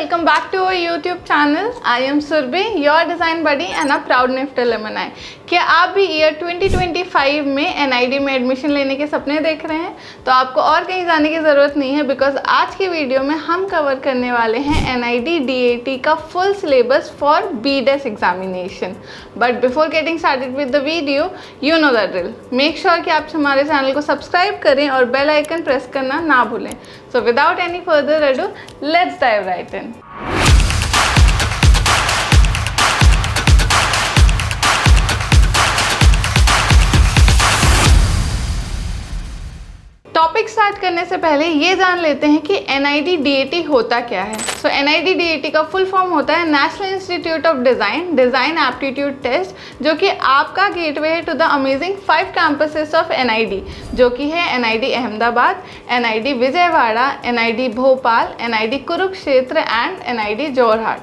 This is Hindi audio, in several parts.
welcome back to our YouTube channel. I am Surbhi, your design buddy and a proud NIFT alumni. क्या आप भी ईयर 2025 में NID में एडमिशन लेने के सपने देख रहे हैं? तो आपको और कहीं जाने की ज़रूरत नहीं है, बिकॉज आज की वीडियो में हम कवर करने वाले हैं NID DAT का full syllabus for BDES examination. But before getting started with the video, you know the drill. Make sure कि आप हमारे चैनल को सब्सक्राइब करें और बेल आइकन प्रेस करना ना भूलें. So without any further ado, let's dive right in. Topic start करने से पहले ये जान लेते हैं कि NID DAT होता क्या है. सो NID DAT का फुल फॉर्म होता है national institute of design aptitude test, जो कि आपका गेटवे है to the amazing 5 campuses of NID, जो कि है NID Ahmedabad, NID Vijayawada, NID Bhopal, NID Kurukshetra and NID Jorhat.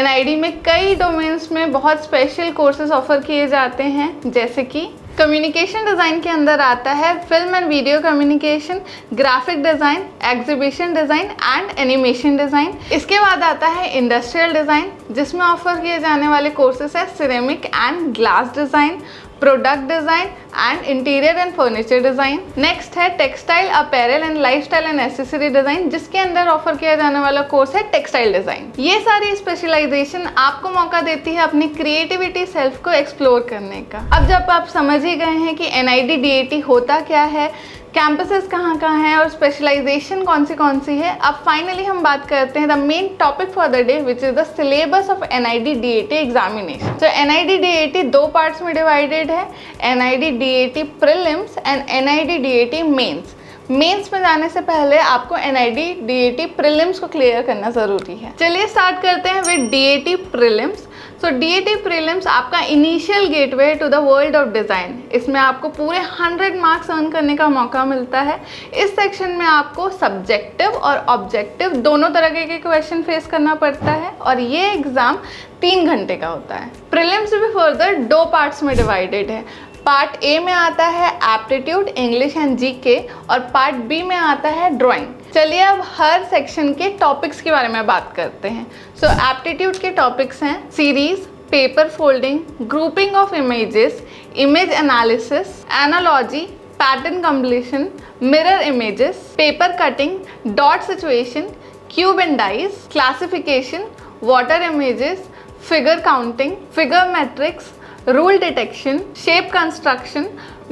NID में कई डोमेन्स में बहुत स्पेशल कोर्सेज ऑफर किए जाते हैं, जैसे कि कम्युनिकेशन डिज़ाइन के अंदर आता है film and video communication, graphic design, exhibition design and animation design. इसके बाद आता है इंडस्ट्रियल डिज़ाइन, जिसमें ऑफर किए जाने वाले कोर्सेस है ceramic and glass design, product design and interior and furniture design. Next है textile apparel and lifestyle and accessory design, जिसके अंदर ऑफर किया जाने वाला कोर्स है टेक्सटाइल डिज़ाइन. ये सारी स्पेशलाइजेशन आपको मौका देती है अपनी क्रिएटिविटी सेल्फ को एक्सप्लोर करने का. अब जब आप समझ ही गए हैं कि NID DAT होता क्या है, कैंपसेस कहाँ कहाँ हैं और स्पेशलाइजेशन कौन सी है, अब फाइनली हम बात करते हैं the main topic for the day, which is the syllabus of NID DAT examination. तो NID DAT 2 पार्ट्स में डिवाइडेड है, NID DAT prelims and NID DAT mains. Mains में जाने से पहले आपको NID DAT प्रीलिम्स को क्लियर करना ज़रूरी है. चलिए स्टार्ट करते हैं with DAT prelims. So DAT prelims आपका initial gateway to the world of design. इसमें आपको पूरे 100 मार्क्स अर्न करने का मौका मिलता है. इस सेक्शन में आपको सब्जेक्टिव और ऑब्जेक्टिव दोनों तरह के क्वेश्चन फेस करना पड़ता है और ये एग्ज़ाम 3 घंटे का होता है. प्रीलिम्स भी फर्दर 2 पार्ट्स में डिवाइडेड है. पार्ट ए में आता है एप्टीट्यूड, इंग्लिश एंड GK और पार्ट बी में आता है ड्राइंग. चलिए अब हर सेक्शन के टॉपिक्स के बारे में बात करते हैं. सो एप्टीट्यूड के टॉपिक्स हैं series, paper folding, grouping of images, image analysis, analogy, pattern completion, mirror images, paper cutting, dot situation, cube and dice, classification, water images, figure counting, figure matrix, rule detection, shape construction,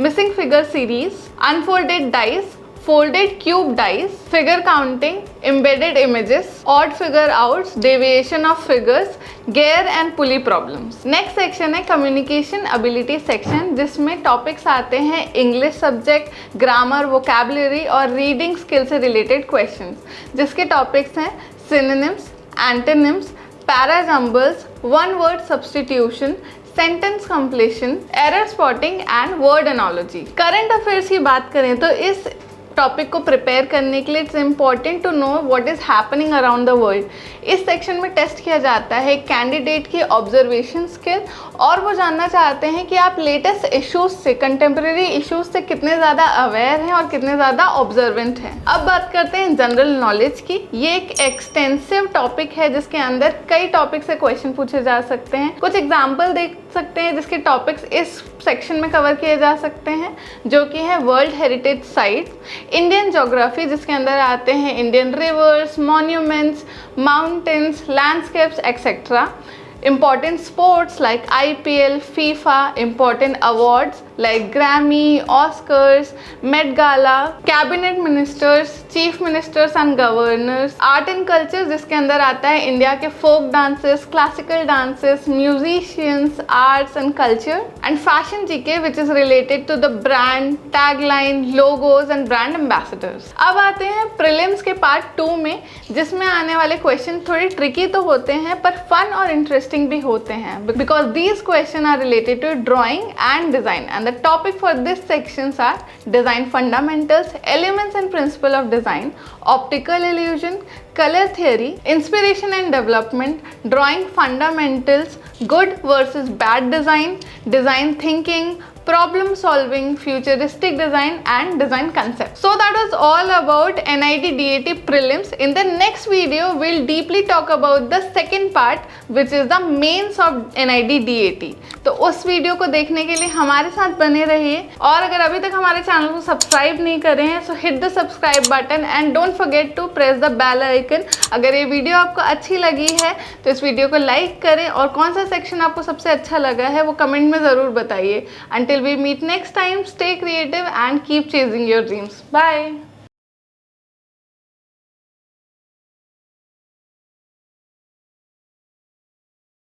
missing figure series, unfolded dice, folded cube dice, figure counting, embedded images, odd figure outs, deviation of figures, gear and pulley problems. Next section है communication ability section, जिसमें टॉपिक्स आते हैं इंग्लिश सब्जेक्ट, ग्रामर, वोकैबुलरी और रीडिंग स्किल से रिलेटेड क्वेश्चंस, जिसके टॉपिक्स हैं synonyms, antonyms, parajumbles, one word substitution, sentence completion, error spotting and word analogy. Current affairs की बात करें तो इस टॉपिक को प्रिपेयर करने के लिए it's important to know what is happening around the world. इस सेक्शन में टेस्ट किया जाता है कैंडिडेट की ऑब्जर्वेशन स्किल, और वो जानना चाहते हैं कि आप लेटेस्ट इश्यूज से, कंटेम्प्रेरी इश्यूज से कितने ज़्यादा अवेयर हैं और कितने ज़्यादा ऑब्जर्वेंट हैं. अब बात करते हैं जनरल नॉलेज की. ये एक एक्सटेंसिव टॉपिक है जिसके अंदर कई टॉपिक से क्वेश्चन पूछे जा सकते हैं. कुछ एग्जाम्पल देख सकते हैं जिसके टॉपिक्स इस सेक्शन में कवर किए जा सकते हैं, जो कि है world heritage sites, Indian geography, जिसके अंदर आते हैं Indian reverse, monuments, mountains, landscapes etcetera. Important sports like IPL, FIFA, important awards like Grammy, Oscars, Met Gala, cabinet ministers, chief ministers and governors, art and culture, जिसके अंदर आता है इंडिया के folk dances, classical dances, musicians, arts and culture, and fashion GK, which is related to the brand, tagline, logos and brand ambassadors. अब आते हैं prelims के part 2 में, जिसमें आने वाले क्वेश्चन थोड़े ट्रिकी तो होते हैं पर फन और इंटरेस्टिंग भी होते हैं, because these questions are related to drawing and design, and the topic for this sections are design fundamentals, elements and principle of design, optical illusion, color theory, inspiration and development, drawing fundamentals, good versus bad design, design thinking, problem solving, futuristic design and design concept. So that was all about NIT DAT prelims. In the next video we'll deeply talk about the second part which is the mains of NIT DAT. तो उस वीडियो को देखने के लिए हमारे साथ बने रहिए, और अगर अभी तक हमारे चैनल को सब्सक्राइब नहीं करे हैं so hit the subscribe button and don't forget to press the bell icon. अगर ये वीडियो आपको अच्छी लगी है तो इस वीडियो को लाइक करें, और कौन सा सेक्शन आपको सबसे अच्छा लगा है वो कमेंट में ज़रूर बताइए। Until we meet next time, stay creative and keep chasing your dreams. Bye.